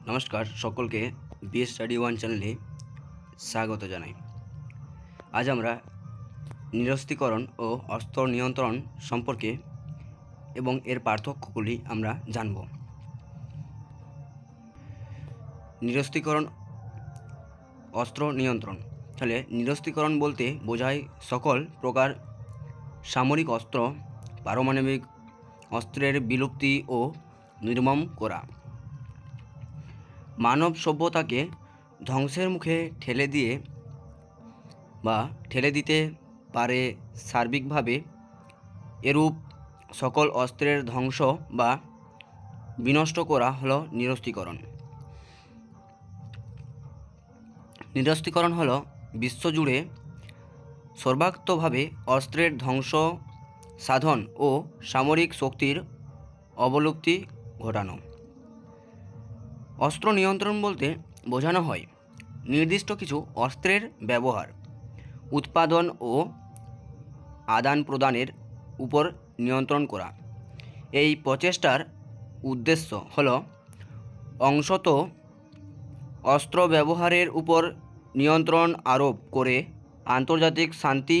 নমস্কার সকলকে BS study one চ্যানেলে স্বাগত জানাই। আজ আমরা নিরস্ত্রীকরণ ও অস্ত্র নিয়ন্ত্রণ সম্পর্কে এবং এর পার্থক্যগুলি আমরা জানব। নিরস্ত্রীকরণ, অস্ত্র নিয়ন্ত্রণ। তাহলে নিরস্ত্রীকরণ বলতে বোঝায় সকল প্রকার সামরিক অস্ত্র, পারমাণবিক অস্ত্রের বিলুপ্তি ও নির্মম করা। মানব সভ্যতাকে ধ্বংসের মুখে ঠেলে দিতে পারে সার্বিকভাবে এরূপ সকল অস্ত্রের ধ্বংস বা বিনষ্ট করা হলো নিরস্ত্রীকরণ। নিরস্ত্রীকরণ হলো বিশ্বজুড়ে সর্বাত্মকভাবে অস্ত্রের ধ্বংস সাধন ও সামরিক শক্তির অবলুপ্তি ঘটানো। অস্ত্র নিয়ন্ত্রণ বলতে বোঝানো হয় নির্দিষ্ট কিছু অস্ত্রের ব্যবহার, উৎপাদন ও আদান প্রদানের উপর নিয়ন্ত্রণ করা। এই প্রচেষ্টার উদ্দেশ্য হল অংশত অস্ত্র ব্যবহারের উপর নিয়ন্ত্রণ আরোপ করে আন্তর্জাতিক শান্তি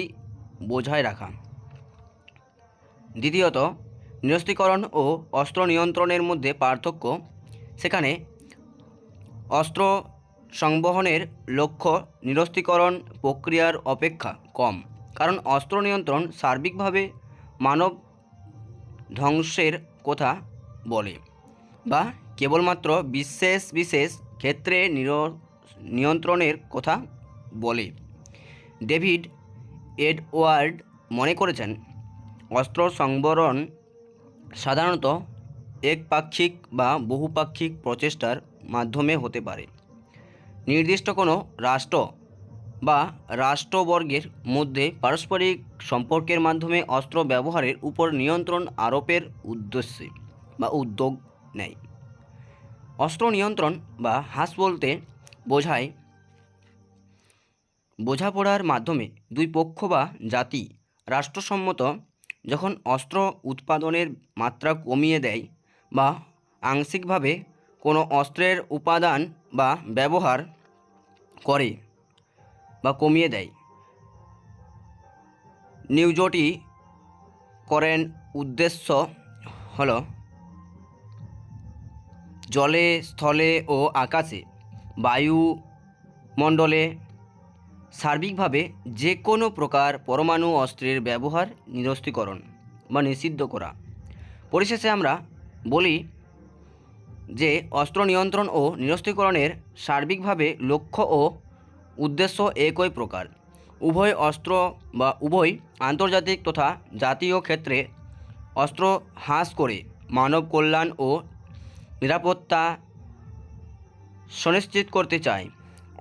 বজায় রাখা। দ্বিতীয়ত, নিরস্ত্রীকরণ ও অস্ত্র নিয়ন্ত্রণের মধ্যে পার্থক্য। সেখানে অস্ত্র সংবহনের লক্ষ্য নিরস্ত্রীকরণ প্রক্রিয়ার অপেক্ষা কম, কারণ অস্ত্র নিয়ন্ত্রণ সার্বিকভাবে মানব ধ্বংসের কথা বলে বা কেবলমাত্র বিশেষ বিশেষ ক্ষেত্রে নিয়ন্ত্রণের কথা বলে। ডেভিড এডওয়ার্ড মনে করেছেন, অস্ত্র সংবরণ সাধারণত একপাক্ষিক বা বহুপাক্ষিক প্রচেষ্টার মাধ্যমে হতে পারে। নির্দিষ্ট কোনো রাষ্ট্র বা রাষ্ট্রবর্গের মধ্যে পারস্পরিক সম্পর্কের মাধ্যমে অস্ত্র ব্যবহারের উপর নিয়ন্ত্রণ আরোপের উদ্দেশ্যে বা উদ্যোগ নেয়। অস্ত্র নিয়ন্ত্রণ বা হ্রাস বলতে বোঝায় বোঝাপড়ার মাধ্যমে দুই পক্ষ বা জাতি রাষ্ট্রসম্মত যখন অস্ত্র উৎপাদনের মাত্রা কমিয়ে দেয় বা আংশিকভাবে কোনো অস্ত্রের উপাদান বা ব্যবহার করে বা কমিয়ে দেয়। নিউজটিকরণ উদ্দেশ্য হল জলে, স্থলে ও আকাশে, বায়ুমণ্ডলে সার্বিকভাবে যে কোনো প্রকার পরমাণু অস্ত্রের ব্যবহার নিরস্ত্রীকরণ বা নিষিদ্ধ করা। পরিশেষে আমরা বলি যে অস্ত্র নিয়ন্ত্রণ ও নিরস্ত্রীকরণের সার্বিকভাবে লক্ষ্য ও উদ্দেশ্য একই প্রকার। উভয় আন্তর্জাতিক তথা জাতীয় ক্ষেত্রে অস্ত্র হ্রাস করে মানব কল্যাণ ও নিরাপত্তা সুনিশ্চিত করতে চায়।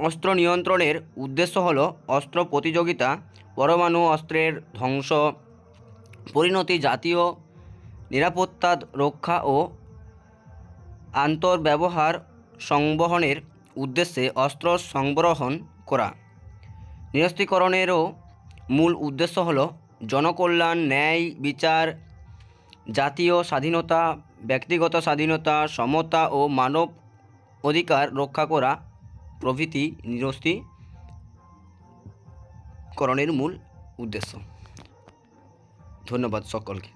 অস্ত্র নিয়ন্ত্রণের উদ্দেশ্য হল অস্ত্র প্রতিযোগিতা, পরমাণু অস্ত্রের ধ্বংস, পরিণতি, জাতীয় নিরাপত্তা রক্ষা ও আন্তর্ব্যবহার সংবহনের উদ্দেশ্যে অস্ত্র সংবহন করা। নিরস্ত্রীকরণেরও মূল উদ্দেশ্য হল জনকল্যাণ, ন্যায় বিচার, জাতীয় স্বাধীনতা, ব্যক্তিগত স্বাধীনতা, সমতা ও মানব অধিকার রক্ষা করা প্রভৃতি নিরস্ত্রীকরণের মূল উদ্দেশ্য। ধন্যবাদ সকলকে।